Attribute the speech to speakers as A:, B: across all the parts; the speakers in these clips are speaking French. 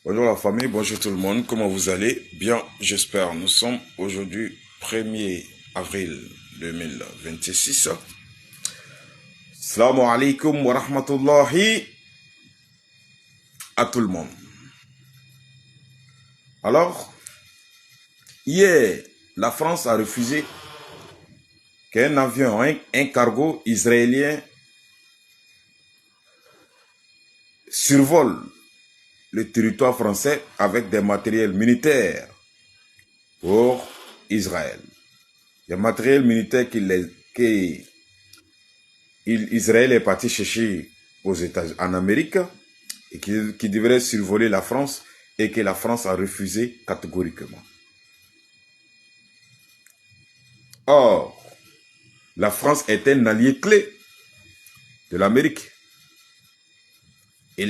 A: Bonjour la famille, bonjour tout le monde, comment vous allez? Bien, j'espère. Nous sommes aujourd'hui 1er avril 2026. Assalamu alaikum wa rahmatullahi à tout le monde. Alors, hier, la France a refusé qu'un avion, un cargo israélien survole le territoire français avec des matériels militaires pour Israël. Des matériels militaires qu'Israël est parti chercher aux États-Unis, en Amérique, et qui devrait survoler la France et que la France a refusé catégoriquement. Or, la France est un allié clé de l'Amérique. Et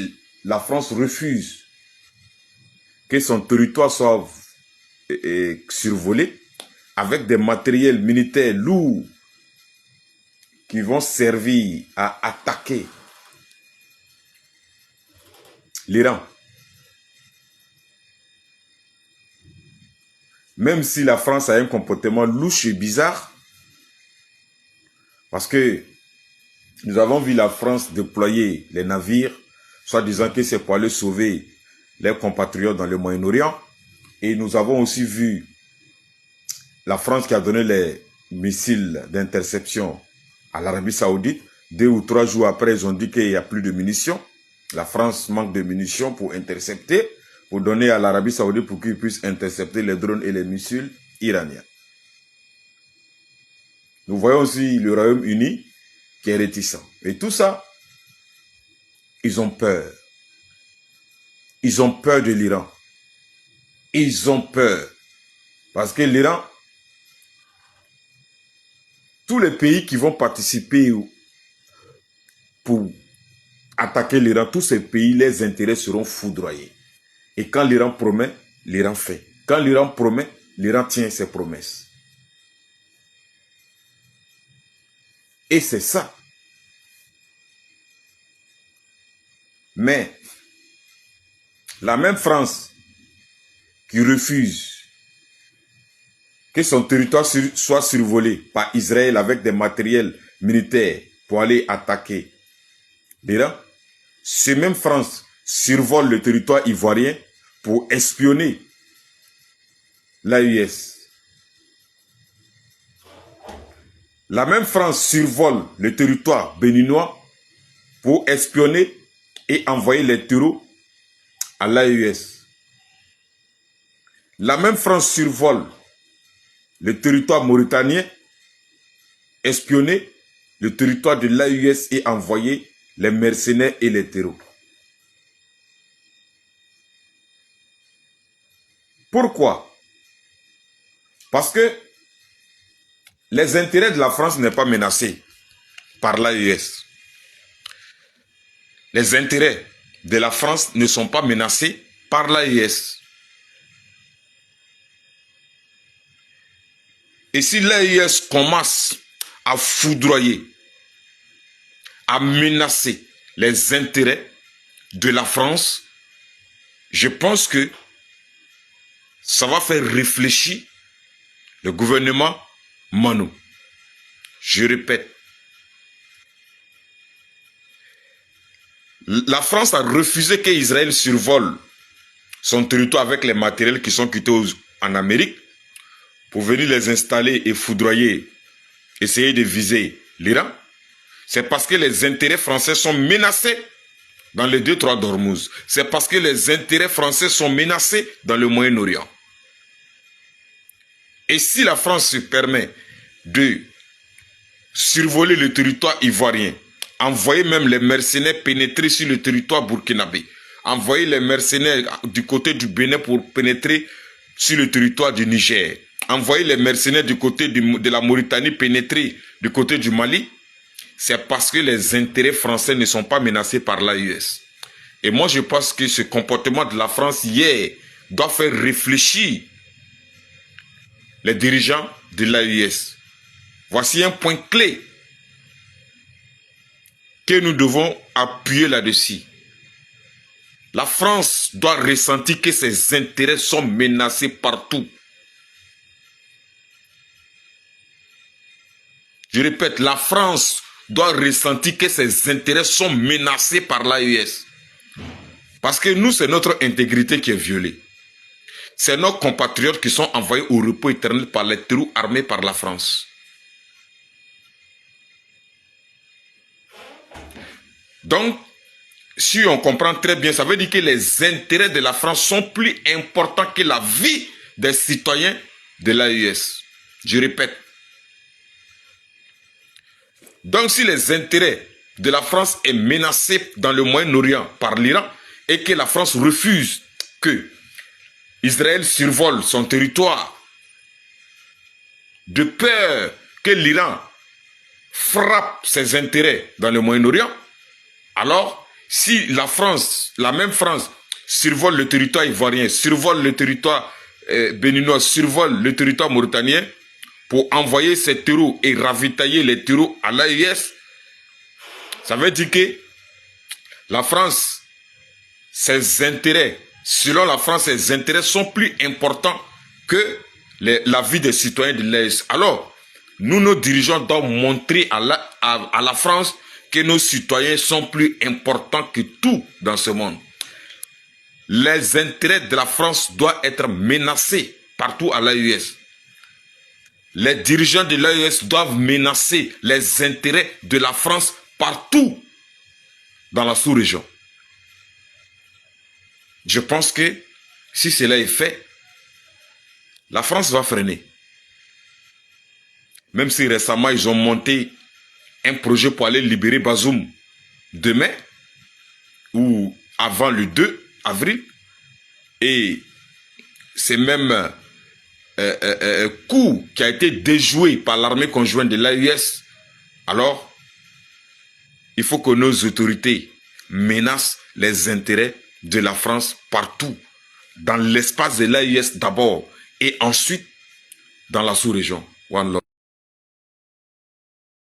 A: la France refuse que son territoire soit survolé avec des matériels militaires lourds qui vont servir à attaquer l'Iran. Même si la France a un comportement louche et bizarre, parce que nous avons vu la France déployer les navires, soit disant que c'est pour aller sauver les compatriotes dans le Moyen-Orient. Et nous avons aussi vu la France qui a donné les missiles d'interception à l'Arabie Saoudite. 2 ou 3 jours après, ils ont dit qu'il n'y a plus de munitions. La France manque de munitions pour intercepter, pour donner à l'Arabie Saoudite pour qu'ils puissent intercepter les drones et les missiles iraniens. Nous voyons aussi le Royaume-Uni qui est réticent. Et tout ça, ils ont peur. Ils ont peur de l'Iran. Ils ont peur. Parce que l'Iran, tous les pays qui vont participer pour attaquer l'Iran, tous ces pays, les intérêts seront foudroyés. Et quand l'Iran promet, l'Iran fait. Quand l'Iran promet, l'Iran tient ses promesses. Et c'est ça. Mais la même France qui refuse que son territoire soit survolé par Israël avec des matériels militaires pour aller attaquer l'Iran, cette même France survole le territoire ivoirien pour espionner l'AES. La même France survole le territoire béninois pour espionner et envoyer les terreaux à l'AES. La même France survole le territoire mauritanien, espionner le territoire de l'AES et envoyer les mercenaires et les terreaux. Pourquoi? Parce que les intérêts de la France ne sont pas menacés par l'AES. Les intérêts de la France ne sont pas menacés par l'AES. Et si l'AES commence à foudroyer, à menacer les intérêts de la France, je pense que ça va faire réfléchir le gouvernement Manu. Je répète, la France a refusé qu'Israël survole son territoire avec les matériels qui sont quittés en Amérique pour venir les installer et foudroyer, essayer de viser l'Iran. C'est parce que les intérêts français sont menacés dans les détroits d'Ormuz. C'est parce que les intérêts français sont menacés dans le Moyen-Orient. Et si la France se permet de survoler le territoire ivoirien, envoyer même les mercenaires pénétrer sur le territoire burkinabé, envoyer les mercenaires du côté du Bénin pour pénétrer sur le territoire du Niger, envoyer les mercenaires du côté de la Mauritanie pénétrer du côté du Mali, c'est parce que les intérêts français ne sont pas menacés par l'AES. Et moi, je pense que ce comportement de la France hier doit faire réfléchir les dirigeants de l'AES. Voici un point clé que nous devons appuyer là-dessus. La France doit ressentir que ses intérêts sont menacés partout. Je répète, la France doit ressentir que ses intérêts sont menacés par l'AES. Parce que nous, c'est notre intégrité qui est violée. C'est nos compatriotes qui sont envoyés au repos éternel par les terroristes armés par la France. Donc, si on comprend très bien, ça veut dire que les intérêts de la France sont plus importants que la vie des citoyens de l'AES. Je répète. Donc, si les intérêts de la France sont menacés dans le Moyen-Orient par l'Iran et que la France refuse que Israël survole son territoire de peur que l'Iran frappe ses intérêts dans le Moyen-Orient, alors si la France, la même France, survole le territoire ivoirien, survole le territoire béninois, survole le territoire mauritanien pour envoyer ses terreaux et ravitailler les terreaux à l'AES, ça veut dire que la France, ses intérêts, selon la France, ses intérêts sont plus importants que la vie des citoyens de l'AES. Alors, nous, nos dirigeants doivent montrer à la France que nos citoyens sont plus importants que tout dans ce monde. Les intérêts de la France doivent être menacés partout à l'AES. Les dirigeants de l'AES doivent menacer les intérêts de la France partout dans la sous-région. Je pense que si cela est fait, la France va freiner. Même si récemment ils ont monté un projet pour aller libérer Bazoum demain ou avant le 2 avril. Et c'est même coup qui a été déjoué par l'armée conjointe de l'AES. Alors, il faut que nos autorités menacent les intérêts de la France partout, dans l'espace de l'AES d'abord et ensuite dans la sous-région. One love.